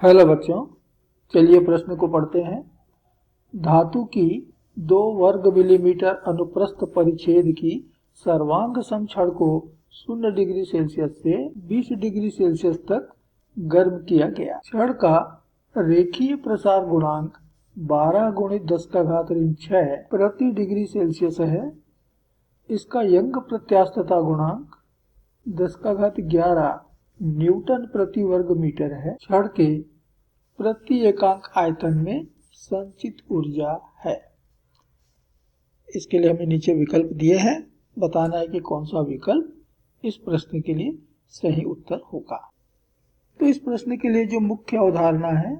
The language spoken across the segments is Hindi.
हेलो बच्चों, चलिए प्रश्न को पढ़ते हैं। धातु की 2 वर्ग मिलीमीटर अनुप्रस्थ परिच्छेद की सर्वांग समछड़ को 0 डिग्री सेल्सियस से 20 डिग्री सेल्सियस तक गर्म किया गया। छड़ का रेखीय प्रसार गुणांक 12 गुणित 10 का घात ऋण 6 प्रति डिग्री सेल्सियस है। इसका यंग प्रत्यास्थता गुणांक 10 का घात 11 न्यूटन प्रति वर्ग मीटर है। छड़ के प्रति एकांक आयतन में संचित ऊर्जा है। इसके लिए हमें नीचे विकल्प दिए हैं, बताना है कि कौन सा विकल्प इस प्रश्न के लिए सही उत्तर होगा। तो इस प्रश्न के लिए जो मुख्य अवधारणा है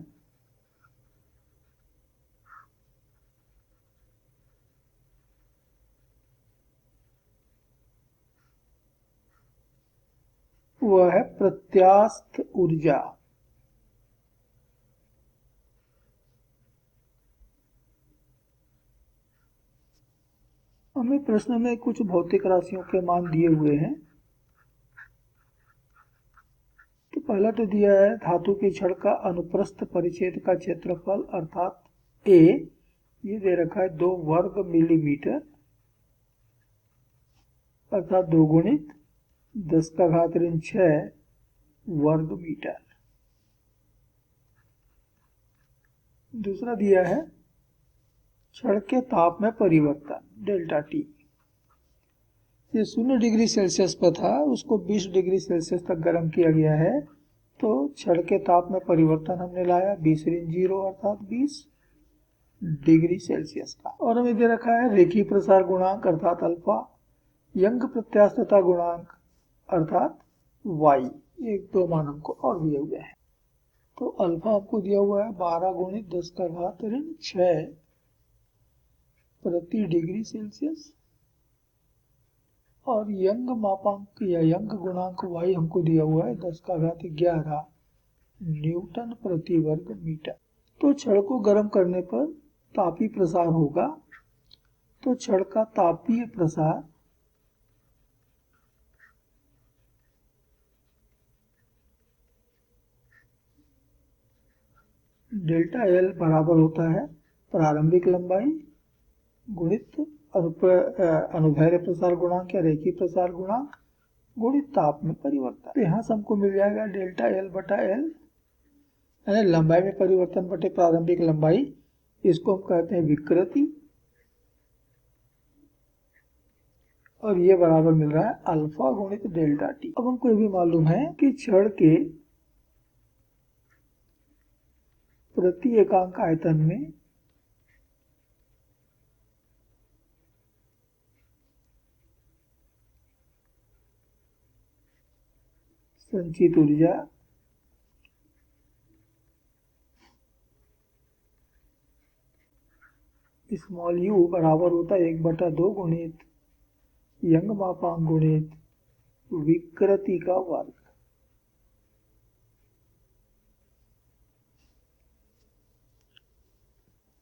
वह है प्रत्यास्थ ऊर्जा। हमें प्रश्न में कुछ भौतिक राशियों के मान दिए हुए हैं। तो पहला तो दिया है धातु की छड़ का अनुप्रस्थ परिच्छेद का क्षेत्रफल अर्थात A, ये दे रखा है 2 वर्ग मिलीमीटर अर्थात 2 गुणित 10 का घात ऋण 6 वर्ग मीटर। दूसरा दिया है छड़ के ताप में परिवर्तन डेल्टा टी। ये 0 डिग्री सेल्सियस पर था, उसको 20 डिग्री सेल्सियस तक गर्म किया गया है। तो छड़ के ताप में परिवर्तन हमने लाया 20 ऋण 0 अर्थात 20 डिग्री सेल्सियस का। और हमें दे रखा है रेखीय प्रसार गुणांक अर्थात अल्फा, यंग प्रत्यास्थता गुणांक अर्थात वाई। एक दो मान हमको और दिए हुए हैं। तो अल्फा हमको दिया हुआ है 12 गुणित 10 का घात ऋण 6 प्रति डिग्री सेल्सियस, और यंग मापांक या यंग गुणांक वाई हमको दिया हुआ है 10 का घात 11 न्यूटन प्रति वर्ग मीटर। तो छड़ को गर्म करने पर तापीय प्रसार होगा। तो छड़ का तापीय प्रसार डेल्टा एल बराबर होता है प्रारंभिक लंबाई गुणित अनुदैर्ध्य प्रसार गुणांक या रेखीय प्रसार गुणांक गुणित ताप में परिवर्तन। तो यहाँ से हमको मिल जाएगा डेल्टा एल बटा एल, यानी लंबाई में परिवर्तन बटे प्रारंभिक लंबाई। इसको हम कहते हैं विकृति, और ये बराबर मिल रहा है अल्फा गुणित डेल्टा टी। अब हमको ये भी मालूम है कि छड़ के प्रति एकांक आयतन में संचित ऊर्जा स्मॉल यू बराबर होता है 1/2 गुणित यंग मापांक गुणित विकृति का वर्ग।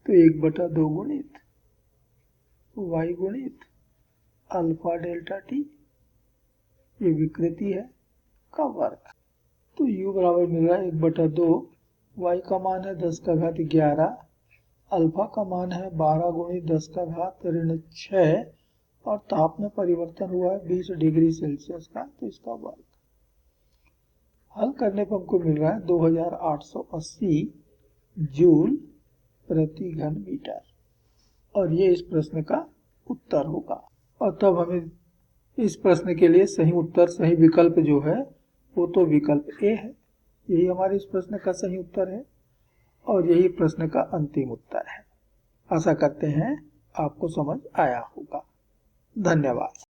तो 1/2 गुणित वाई गुणित अल्फा डेल्टा टी, ये विकृति है, का वर्ग। तो u बराबर मिल रहा है 1/2, वाई का मान है 10 का घात 11, अल्फा का मान है 12 गुणित 10 का घात ऋण 6, और ताप में परिवर्तन हुआ है 20 डिग्री सेल्सियस का, तो इसका वर्ग। हल करने पर हमको मिल रहा है 2880 जूल प्रति घन मीटर, और ये इस प्रश्न का उत्तर होगा। और तब हमें इस प्रश्न के लिए सही उत्तर, सही विकल्प जो है वो तो विकल्प ए है। यही हमारे इस प्रश्न का सही उत्तर है, और यही प्रश्न का अंतिम उत्तर है। आशा करते हैं आपको समझ आया होगा। धन्यवाद।